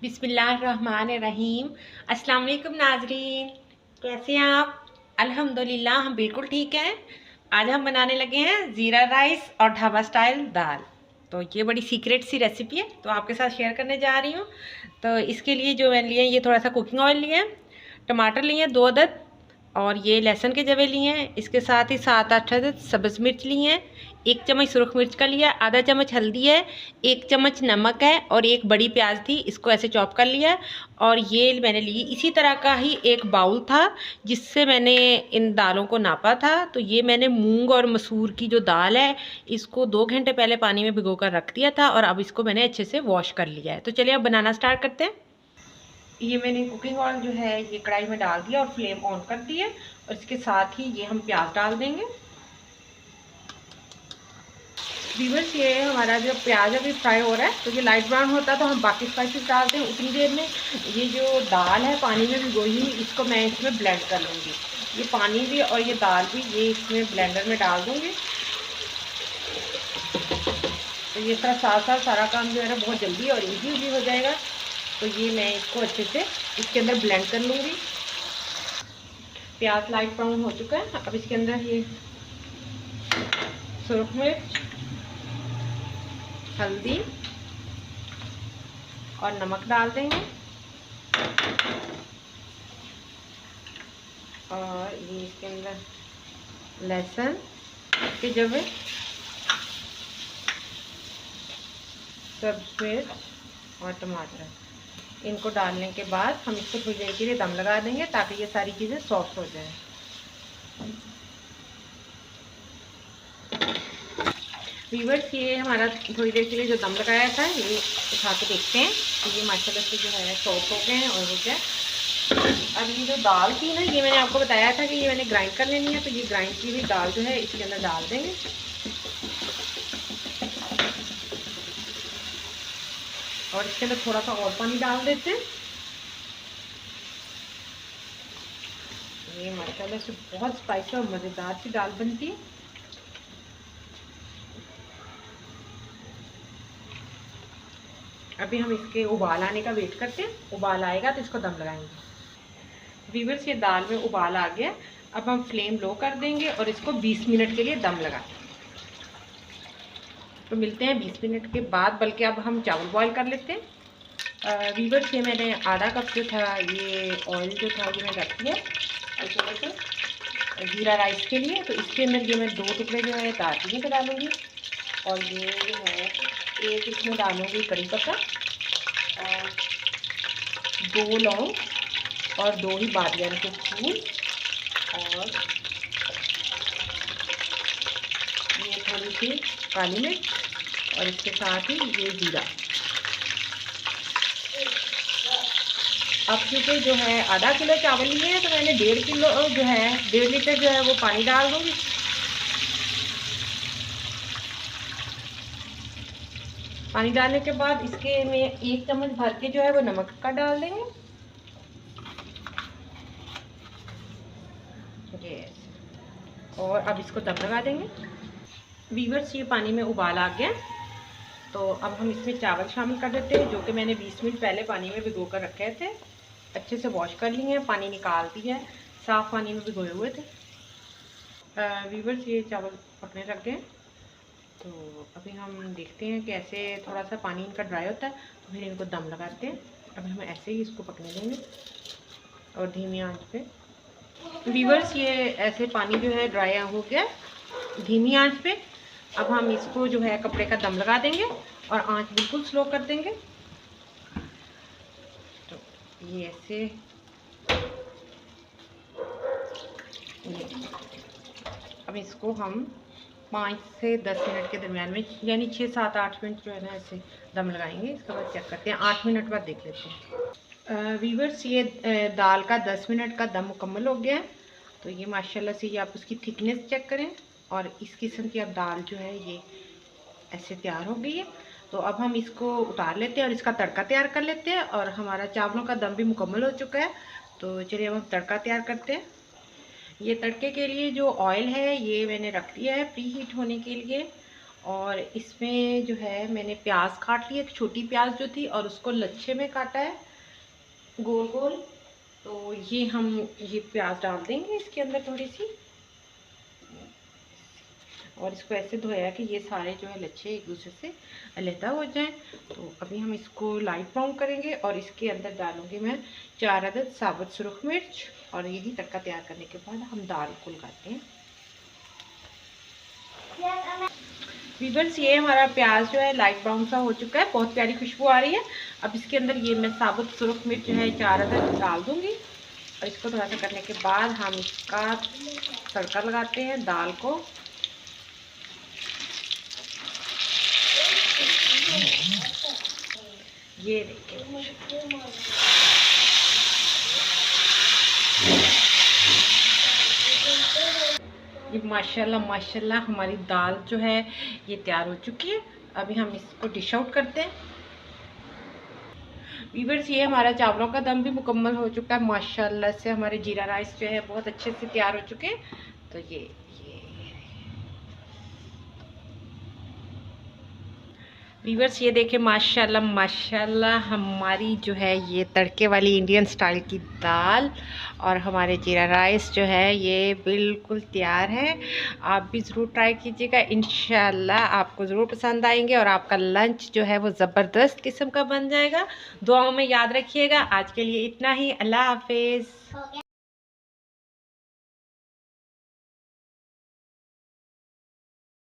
बिस्मिल्लाहिर्रहमानिर्रहीम। अस्सलाम वालेकुम नाज़रीन, कैसे हैं आप? अल्हम्दुलिल्लाह हम बिल्कुल ठीक हैं। आज हम बनाने लगे हैं ज़ीरा राइस और ढाबा स्टाइल दाल। तो ये बड़ी सीक्रेट सी रेसिपी है, तो आपके साथ शेयर करने जा रही हूँ। तो इसके लिए जो मैंने लिए, ये थोड़ा सा कुकिंग ऑयल लिए, टमाटर लिए 2 अदद, और ये लहसुन के जवे लिए हैं। इसके साथ ही 7-8 अदद सब्ज़ मिर्च लिए हैं, 1 चम्मच सुरख मिर्च का लिया, आधा चम्मच हल्दी है, 1 चम्मच नमक है, और एक बड़ी प्याज थी, इसको ऐसे चॉप कर लिया। और ये मैंने ली, इसी तरह का ही एक बाउल था जिससे मैंने इन दालों को नापा था। तो ये मैंने मूंग और मसूर की जो दाल है, इसको 2 घंटे पहले पानी में भिगो कर रख दिया था, और अब इसको मैंने अच्छे से वॉश कर लिया है। तो चलिए अब बनाना स्टार्ट करते हैं। ये मैंने कुकिंग ऑयल जो है ये कढ़ाई में डाल दिया और फ्लेम ऑन कर दी है, और इसके साथ ही ये हम प्याज डाल देंगे। व्यूअर्स, ये हमारा जो प्याज अभी फ्राई हो रहा है, तो ये लाइट ब्राउन होता है तो हम बाकी स्पाइसेस डालते हैं। उतनी देर में ये जो दाल है पानी में भिगोई हुई, इसको मैं इसमें ब्लेंड कर लूँगी। ये पानी भी और ये दाल भी ये इसमें ब्लेंडर में डाल दूँगी। तो ये साथ साथ सारा काम जो है ना बहुत जल्दी और ईजी हो जाएगा। तो ये मैं इसको अच्छे से इसके अंदर ब्लेंड कर लूँगी। प्याज लाइट ब्राउन हो चुका है। अब इसके अंदर ये सुरख मिर्च, हल्दी और नमक डाल देंगे, और ये इसके अंदर लहसुन के जवे, सब्ज़ मिर्च और टमाटर, इनको डालने के बाद हम इसको थोड़ी देर के लिए दम लगा देंगे ताकि ये सारी चीज़ें सॉफ्ट हो जाए। व्यूअर्स, ये हमारा थोड़ी देर के लिए जो दम लगाया था ये उठा के देखते हैं। तो ये माशाल्लाह से जो है सॉफ्ट हो गए हैं और हो गया। अब ये जो दाल थी ना, ये मैंने आपको बताया था कि ये मैंने ग्राइंड कर लेनी है। तो ये ग्राइंड की हुई दाल जो है इसके अंदर डाल देंगे, और इसके अंदर थोड़ा सा और पानी डाल देते हैं। ये माशाल्लाह से बहुत स्पाइसी और मज़ेदार सी दाल बनती है। अभी हम इसके उबाल आने का वेट करते हैं। उबाल आएगा तो इसको दम लगाएंगे। व्यूअर्स, ये दाल में उबाल आ गया। अब हम फ्लेम लो कर देंगे और इसको 20 मिनट के लिए दम लगाते हैं। तो मिलते हैं 20 मिनट के बाद, बल्कि अब हम चावल बॉईल कर लेते हैं। व्यूअर्स, ये मैंने आधा कप जो था ये ऑयल जो था ये मैं रख दिया थोड़ा सा ज़ीरा राइस के लिए। तो इसके अंदर ये मैं 2 टुकड़े जो है दालचीनी के डालूँगी, और ये जो है एक इसमें डालूँगी कड़ी पत्ता, और 2 लौंग, और 2 ही बादियान के फूल, और ये थोड़ी सी काली मिर्च, और इसके साथ ही ये जीरा। अब क्योंकि जो है आधा किलो चावल लिए हैं, तो मैंने 1.5 किलो जो है 1.5 लीटर जो है वो पानी डाल दूँगी। पानी डालने के बाद इसके में 1 चम्मच भर के जो है वो नमक का डाल देंगे। और अब इसको दम लगा देंगे। व्यूअर्स, ये पानी में उबाल आ गया, तो अब हम इसमें चावल शामिल कर देते हैं जो कि मैंने 20 मिनट पहले पानी में भिगो कर रखे थे। अच्छे से वॉश कर लिए हैं, पानी निकाल दिया है, साफ़ पानी में भिगोए हुए थे। व्यूअर्स, ये चावल पकने लग गए। तो अभी हम देखते हैं कि ऐसे थोड़ा सा पानी इनका ड्राई होता है तो फिर इनको दम लगाते हैं। अभी हम ऐसे ही इसको पकने देंगे और धीमी आंच पे। व्यूअर्स, ये ऐसे पानी जो है ड्राई हो गया धीमी आंच पे। अब हम इसको जो है कपड़े का दम लगा देंगे और आंच बिल्कुल स्लो कर देंगे। तो ये ऐसे अब इसको हम 5 से 10 मिनट के दरमियान में, यानी 6, 7, 8 मिनट जो है ना ऐसे दम लगाएंगे। इसके बाद चेक करते हैं, 8 मिनट बाद देख लेते हैं। व्यूअर्स, ये दाल का 10 मिनट का दम मुकम्मल हो गया है। तो ये माशाल्लाह से ये आप उसकी थिकनेस चेक करें, और इस किस्म की अब दाल जो है ये ऐसे तैयार हो गई है। तो अब हम इसको उतार लेते हैं और इसका तड़का तैयार कर लेते हैं। और हमारा चावलों का दम भी मुकम्मल हो चुका है। तो चलिए अब हम तड़का तैयार करते हैं। ये तड़के के लिए जो ऑयल है ये मैंने रख दिया है प्री हीट होने के लिए, और इसमें जो है मैंने प्याज काट ली, एक छोटी प्याज जो थी, और उसको लच्छे में काटा है गोल गोल। तो ये प्याज डाल देंगे इसके अंदर थोड़ी सी, और इसको ऐसे धोया कि ये सारे जो है लच्छे एक दूसरे से अलहदा हो जाएं। तो अभी हम इसको लाइट ब्राउन करेंगे और इसके अंदर डालूंगी मैं 4 अदद साबुत सुरख मिर्च, और यही तड़का तैयार करने के बाद हम दाल को लगाते हैं। वीवर्स, ये हमारा प्याज जो है लाइट ब्राउन सा हो चुका है, बहुत प्यारी खुशबू आ रही है। अब इसके अंदर ये मैं साबुत सुरख मिर्च जो है 4 अदद डाल दूंगी, और इसको थोड़ा सा करने के बाद हम इसका तड़का लगाते हैं दाल को। ये देखिए, ये माशाल्लाह माशाल्लाह हमारी दाल जो है ये तैयार हो चुकी है। अभी हम इसको डिश आउट करते हैं। वीवर्स, ये हमारा चावलों का दम भी मुकम्मल हो चुका है माशाल्लाह से। हमारे जीरा राइस जो है बहुत अच्छे से तैयार हो चुके हैं। तो ये वीवर्स, ये देखें माशाल्लाह माशाल्लाह हमारी जो है ये तड़के वाली इंडियन स्टाइल की दाल और हमारे जीरा राइस जो है ये बिल्कुल तैयार है। आप भी ज़रूर ट्राई कीजिएगा, इंशाल्लाह आपको ज़रूर पसंद आएंगे और आपका लंच जो है वो ज़बरदस्त किस्म का बन जाएगा। दुआओं में याद रखिएगा। आज के लिए इतना ही, अल्लाह हाफिज़।